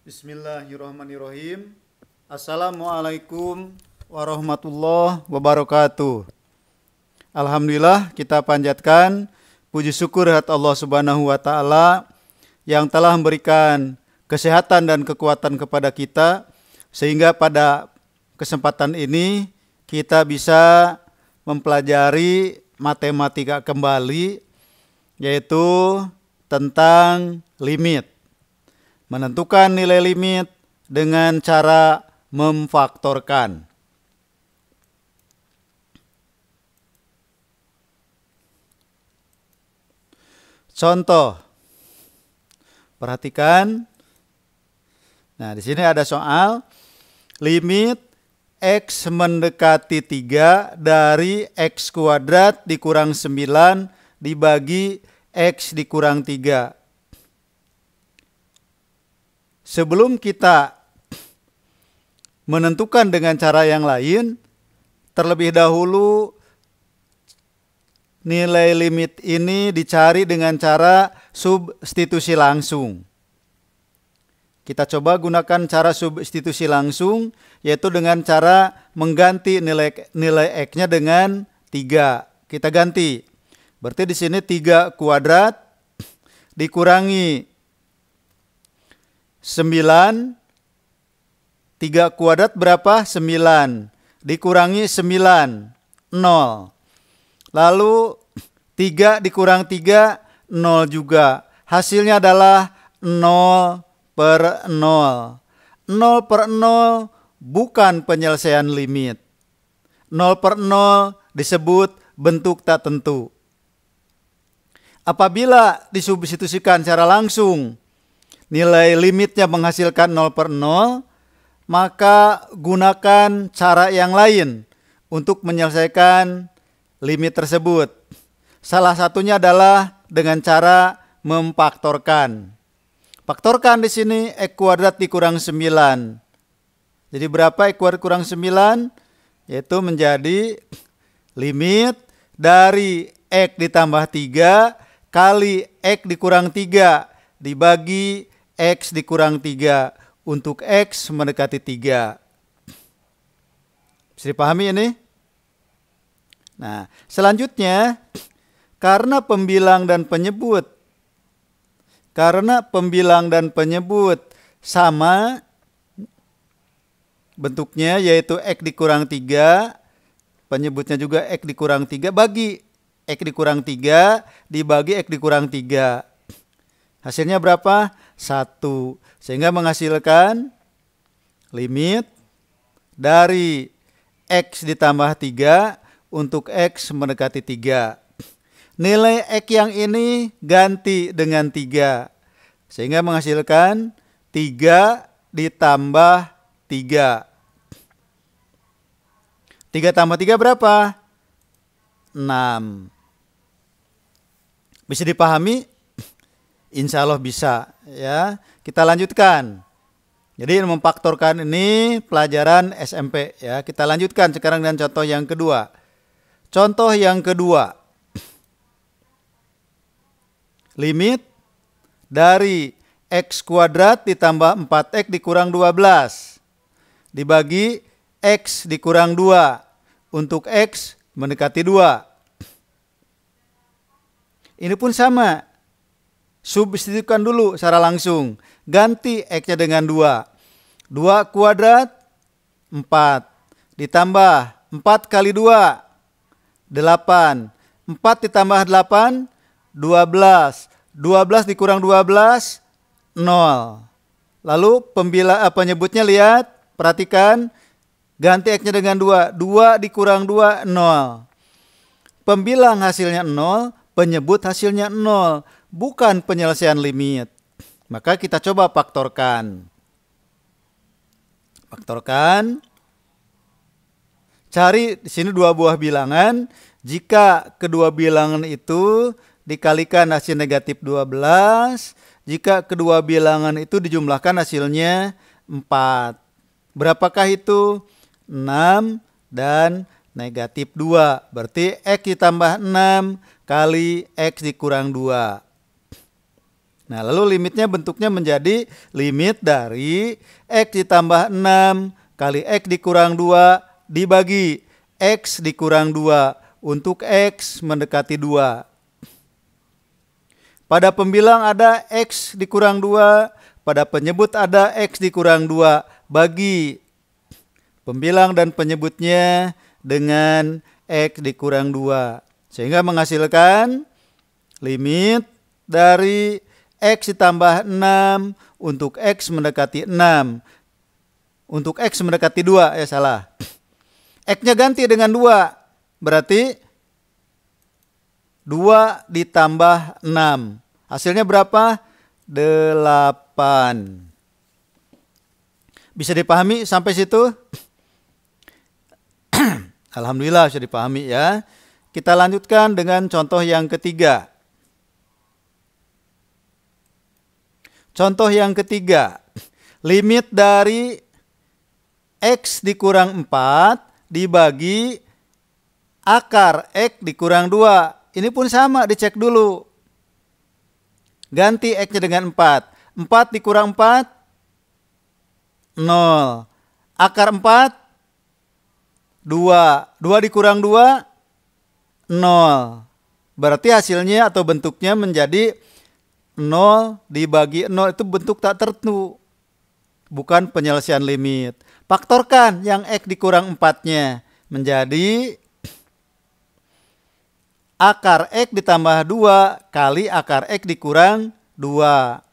Bismillahirrahmanirrahim. Assalamualaikum warahmatullahi wabarakatuh. Alhamdulillah, kita panjatkan puji syukur hadirat Allah Subhanahu wa taala yang telah memberikan kesehatan dan kekuatan kepada kita sehingga pada kesempatan ini kita bisa mempelajari matematika kembali, yaitu tentang limit. Menentukan nilai limit dengan cara memfaktorkan. Contoh. Perhatikan. Nah, di sini ada soal limit X mendekati 3 dari X kuadrat dikurang 9 dibagi X dikurang 3. Sebelum kita menentukan dengan cara yang lain, terlebih dahulu nilai limit ini dicari dengan cara substitusi langsung. Kita coba gunakan cara substitusi langsung, yaitu dengan cara mengganti nilai X-nya dengan 3. Kita ganti. Berarti di sini 3 kuadrat dikurangi 9, 3 kuadrat berapa? 9. Dikurangi 9, 0. Lalu 3 dikurang 3, 0 juga. Hasilnya adalah 0 per 0. 0 per 0 bukan penyelesaian limit. 0 per 0 disebut bentuk tak tentu. Apabila disubstitusikan secara langsung, nilai limitnya menghasilkan 0 per 0, maka gunakan cara yang lain untuk menyelesaikan limit tersebut. Salah satunya adalah dengan cara memfaktorkan. Faktorkan di sini X kuadrat dikurang 9. Jadi berapa X kuadrat kurang 9? Yaitu menjadi limit dari X ditambah 3 kali X dikurang 3 dibagi X dikurang 3 untuk X mendekati 3. Bisa dipahami ini? Nah, selanjutnya karena pembilang dan penyebut sama bentuknya, yaitu X dikurang 3, penyebutnya juga X dikurang 3, bagi X dikurang 3 dibagi X dikurang 3. Hasilnya berapa? 1. Sehingga menghasilkan limit dari X ditambah 3 untuk X mendekati 3. Nilai X yang ini ganti dengan 3. Sehingga menghasilkan 3 ditambah 3. 3 tambah 3 berapa? 6. Bisa dipahami? Insya Allah bisa, ya. Kita lanjutkan. Jadi memfaktorkan ini pelajaran SMP, ya. Kita lanjutkan sekarang dengan contoh yang kedua. Contoh yang kedua. Limit dari X kuadrat ditambah 4X dikurang 12 dibagi X dikurang 2 untuk X mendekati 2. Ini pun sama. Substitusikan dulu secara langsung. Ganti X-nya dengan 2. 2 kuadrat 4. Ditambah 4 kali 2. 8. 4 ditambah 8. 12. 12 dikurang 12. 0. Lalu penyebutnya lihat. Perhatikan. Ganti X-nya dengan 2. 2 dikurang 2. 0. Pembilang hasilnya 0. Penyebut hasilnya 0. Bukan penyelesaian limit. Maka kita coba faktorkan. Faktorkan. Cari di sini 2 buah bilangan. Jika kedua bilangan itu dikalikan hasil negatif 12. Jika kedua bilangan itu dijumlahkan hasilnya 4. Berapakah itu? 6 dan negatif 2. Berarti X ditambah 6 kali X dikurang 2. Nah, lalu limitnya bentuknya menjadi limit dari X ditambah 6 kali X dikurang 2 dibagi X dikurang 2 untuk X mendekati 2. Pada pembilang ada X dikurang 2, pada penyebut ada X dikurang 2, bagi pembilang dan penyebutnya dengan X dikurang 2. Sehingga menghasilkan limit dari X ditambah 6 untuk X mendekati 6. Untuk X mendekati 2, salah. X-nya ganti dengan 2, berarti 2 ditambah 6. Hasilnya berapa? 8. Bisa dipahami sampai situ? Alhamdulillah bisa dipahami ya. Kita lanjutkan dengan contoh yang ketiga. Contoh yang ketiga. Limit dari X dikurang 4 dibagi akar X dikurang 2. Ini pun sama, dicek dulu. Ganti X-nya dengan 4. 4 dikurang 4, 0. Akar 4, 2. 2 dikurang 2, 0. Berarti hasilnya atau bentuknya menjadi 0 dibagi 0. Itu bentuk tak tertentu. Bukan penyelesaian limit. Faktorkan yang X dikurang 4-nya menjadi akar X ditambah 2 kali akar X dikurang 2.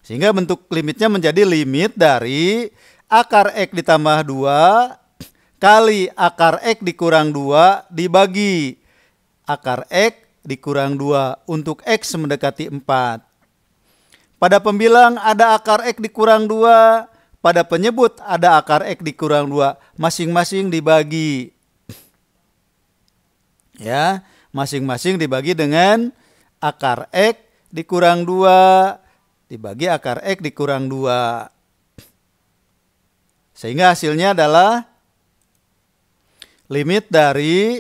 Sehingga bentuk limitnya menjadi limit dari akar X ditambah 2 kali akar X dikurang 2 dibagi akar X dikurang 2 untuk X mendekati 4. Pada pembilang ada akar X dikurang 2, pada penyebut ada akar X dikurang 2, masing-masing dibagi. Ya, masing-masing dibagi dengan akar X dikurang 2 dibagi akar X dikurang 2. Sehingga hasilnya adalah limit dari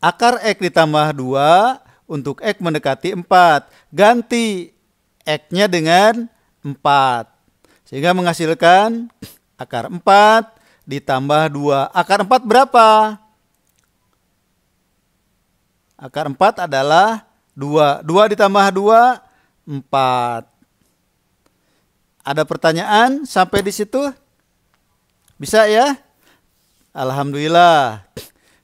akar X ditambah 2 untuk X mendekati 4. Ganti X-nya dengan 4. Sehingga menghasilkan akar 4 ditambah 2. Akar 4 berapa? Akar 4 adalah 2. 2 ditambah 2, 4. Ada pertanyaan sampai di situ? Bisa ya? Alhamdulillah.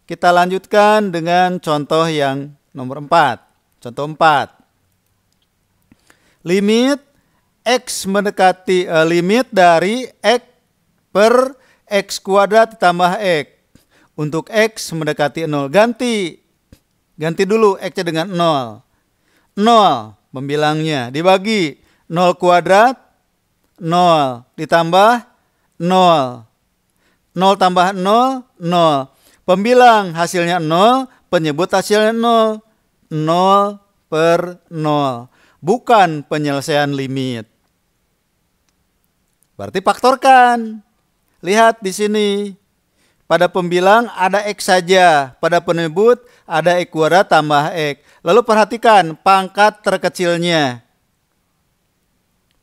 Kita lanjutkan dengan contoh yang nomor 4. Contoh 4. Limit X mendekati limit dari X per X kuadrat ditambah X. Untuk X mendekati 0. Ganti dulu X-nya dengan 0. 0 pembilangnya dibagi 0 kuadrat, 0 ditambah 0. 0 tambah 0, 0. Pembilang hasilnya 0, penyebut hasilnya 0. 0 per 0. Bukan penyelesaian limit. Berarti faktorkan. Lihat di sini. Pada pembilang ada X saja. Pada penyebut ada X kuadrat tambah X. Lalu perhatikan pangkat terkecilnya.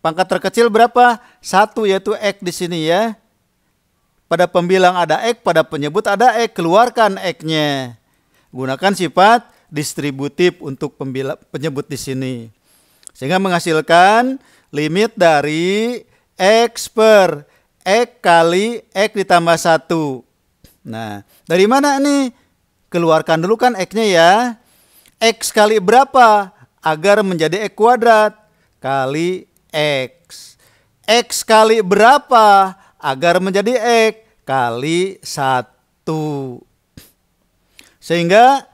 Pangkat terkecil berapa? 1, yaitu X di sini ya. Pada pembilang ada X, pada penyebut ada X. Keluarkan X-nya. Gunakan sifat distributif untuk penyebut di sini. Sehingga menghasilkan limit dari X per X kali X ditambah 1. Nah, dari mana nih? Keluarkan dulu kan X-nya ya. X kali berapa agar menjadi X kuadrat? Kali X. X kali berapa agar menjadi X? Kali 1. Sehingga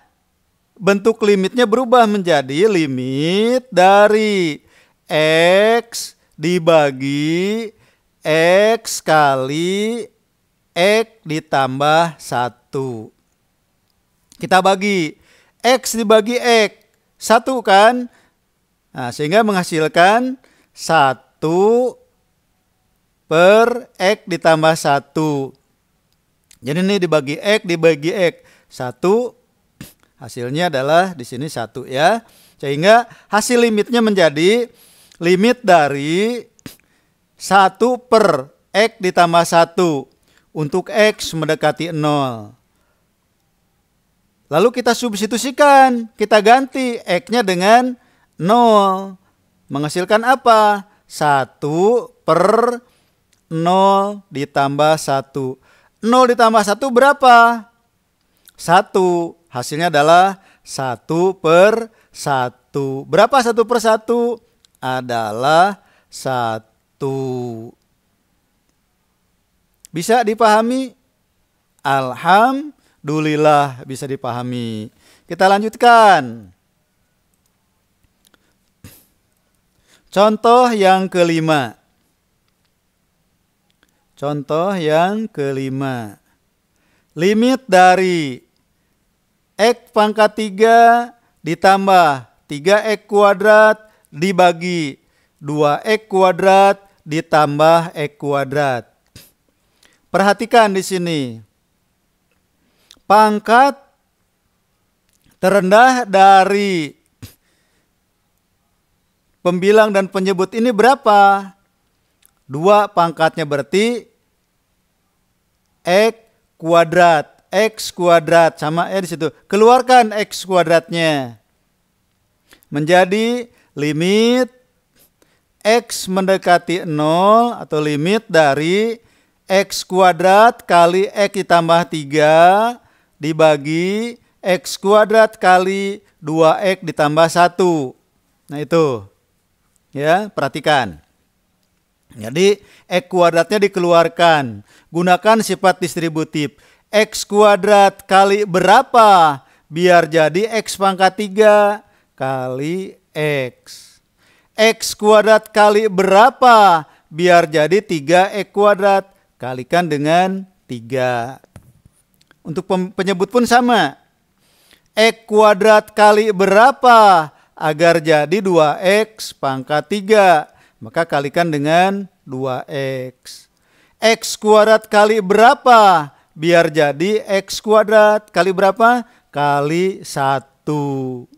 bentuk limitnya berubah menjadi limit dari X dibagi X kali X ditambah 1. Kita bagi X dibagi X 1 kan. Nah, sehingga menghasilkan 1 per X ditambah 1. Jadi ini dibagi X dibagi X 1. Hasilnya adalah di sini 1 ya. Sehingga hasil limitnya menjadi limit dari 1 per X ditambah 1 untuk X mendekati 0. Lalu kita substitusikan, kita ganti X-nya dengan 0. Menghasilkan apa? 1 per 0 ditambah 1. 0 ditambah 1 berapa? 1. Hasilnya adalah 1 per 1. Berapa 1 per 1? Adalah 1. Bisa dipahami? Alhamdulillah bisa dipahami. Kita lanjutkan. Contoh yang kelima. Contoh yang kelima. Limit dari X pangkat 3 ditambah 3X kuadrat dibagi 2X kuadrat ditambah X kuadrat. Perhatikan di sini. Pangkat terendah dari pembilang dan penyebut ini berapa? 2 pangkatnya berarti X kuadrat. X kuadrat sama di situ. Keluarkan X kuadratnya. Menjadi limit X mendekati 0 atau limit dari X kuadrat kali X ditambah 3 dibagi X kuadrat kali 2X ditambah 1. Nah itu. Ya, perhatikan. Jadi X kuadratnya dikeluarkan. Gunakan sifat distributif. X kuadrat kali berapa? Biar jadi X pangkat 3 kali X. X kuadrat kali berapa? Biar jadi 3X kuadrat. Kalikan dengan 3. Untuk penyebut pun sama. X kuadrat kali berapa? Agar jadi 2X pangkat 3. Maka kalikan dengan 2X. X kuadrat kali berapa? Biar jadi X kuadrat kali berapa? Kali 1.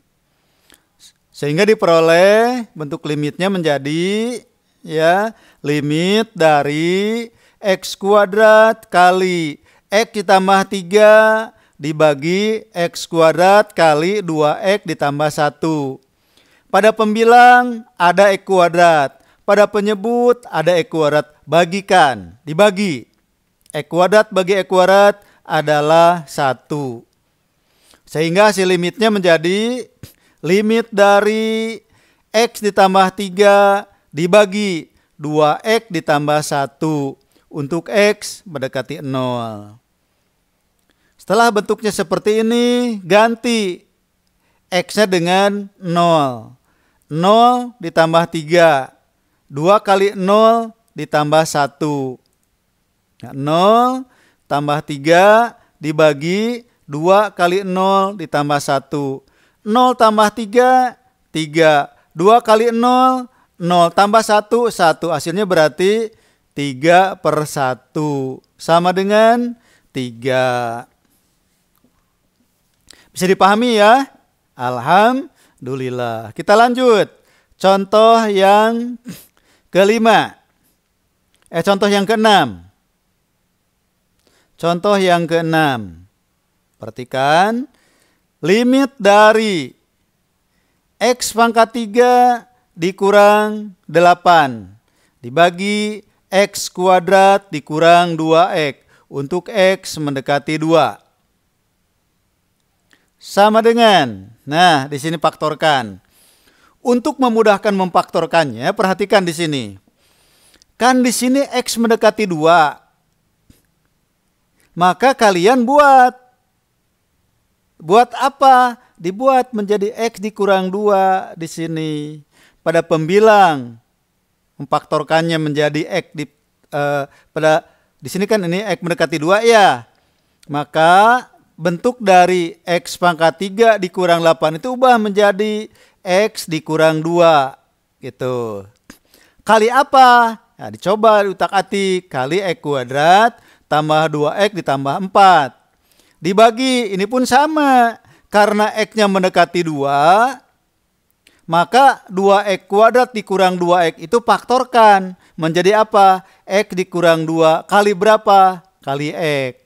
Sehingga diperoleh bentuk limitnya menjadi ya limit dari X kuadrat kali X ditambah 3 dibagi X kuadrat kali 2X ditambah 1. Pada pembilang ada X kuadrat. Pada penyebut ada X kuadrat. Bagikan, dibagi. X kuadrat bagi X kuadrat adalah 1. Sehingga hasil limitnya menjadi limit dari X ditambah 3 dibagi 2X ditambah 1 untuk X mendekati 0. Setelah bentuknya seperti ini, ganti X-nya dengan 0. 0 ditambah 3. 2 kali 0 ditambah 1. 0 tambah 3 dibagi 2 kali 0 ditambah 1. 0 tambah 3, 3. 2 kali 0, 0 tambah 1, 1. Hasilnya berarti 3 per 1. Sama dengan 3. Bisa dipahami ya? Alhamdulillah. Kita lanjut. Contoh yang kelima. Contoh yang keenam. Contoh yang keenam. Perhatikan. Limit dari X pangkat 3 dikurang 8 dibagi X kuadrat dikurang 2X untuk X mendekati 2. Sama dengan, nah di sini faktorkan. Untuk memudahkan memfaktorkannya, perhatikan di sini. Kan di sini X mendekati 2. Maka kalian buat apa? Dibuat menjadi X dikurang 2 di sini. Pada pembilang memfaktorkannya menjadi X di sini kan ini X mendekati 2 ya. Maka bentuk dari X pangkat 3 dikurang 8 itu ubah menjadi X dikurang 2 gitu. Kali apa? Nah, dicoba diutak-atik. Kali X kuadrat tambah 2X ditambah 4. Dibagi, ini pun sama. Karena X-nya mendekati 2, Maka 2x kuadrat dikurang 2x itu faktorkan. Menjadi apa? X dikurang 2 kali berapa? Kali X.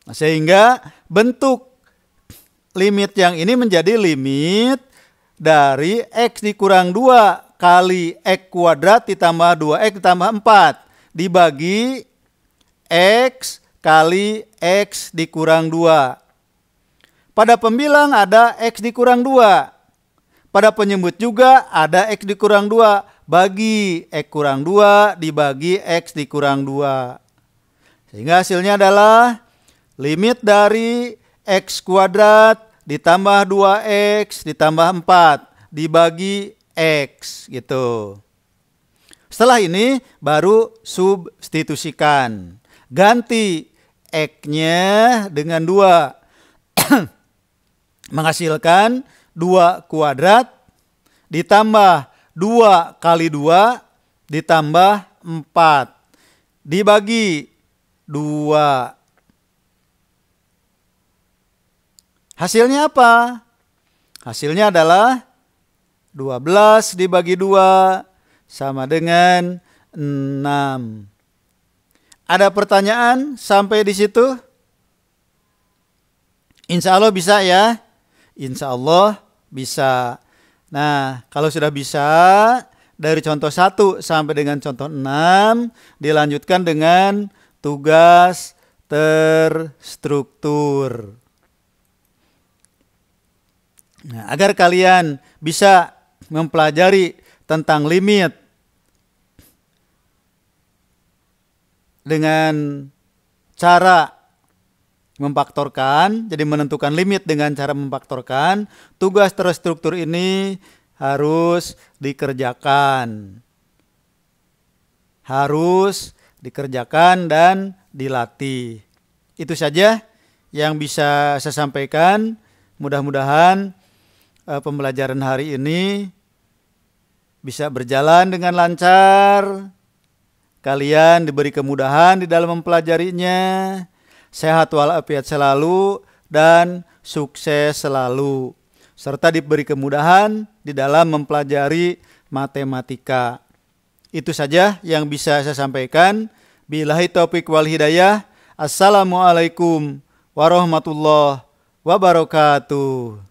Nah, sehingga bentuk limit yang ini menjadi limit dari X dikurang 2 kali X kuadrat ditambah 2X ditambah 4. Dibagi X kali X dikurang 2. Pada pembilang ada X dikurang 2. Pada penyebut juga ada X dikurang 2. Bagi X kurang 2 dibagi X dikurang 2. Sehingga hasilnya adalah limit dari X kuadrat ditambah 2X ditambah 4 dibagi X gitu. Setelah ini baru substitusikan. Ganti X-nya dengan 2. Menghasilkan 2 kuadrat ditambah 2 kali 2 ditambah 4 dibagi 2. Hasilnya apa? Hasilnya adalah 12 dibagi 2 sama dengan 6. Ada pertanyaan sampai di situ? Insya Allah bisa ya. Insya Allah bisa. Nah, kalau sudah bisa, dari contoh 1 sampai dengan contoh 6, dilanjutkan dengan tugas terstruktur. Nah, agar kalian bisa mempelajari tentang limit dengan cara memfaktorkan, jadi menentukan limit dengan cara memfaktorkan, tugas terstruktur ini harus dikerjakan. Harus dikerjakan dan dilatih. Itu saja yang bisa saya sampaikan. Mudah-mudahan pembelajaran hari ini bisa berjalan dengan lancar. Kalian diberi kemudahan di dalam mempelajarinya. Sehat walafiat selalu dan sukses selalu. Serta diberi kemudahan di dalam mempelajari matematika. Itu saja yang bisa saya sampaikan. Billahi taufiq wal hidayah. Assalamualaikum warahmatullahi wabarakatuh.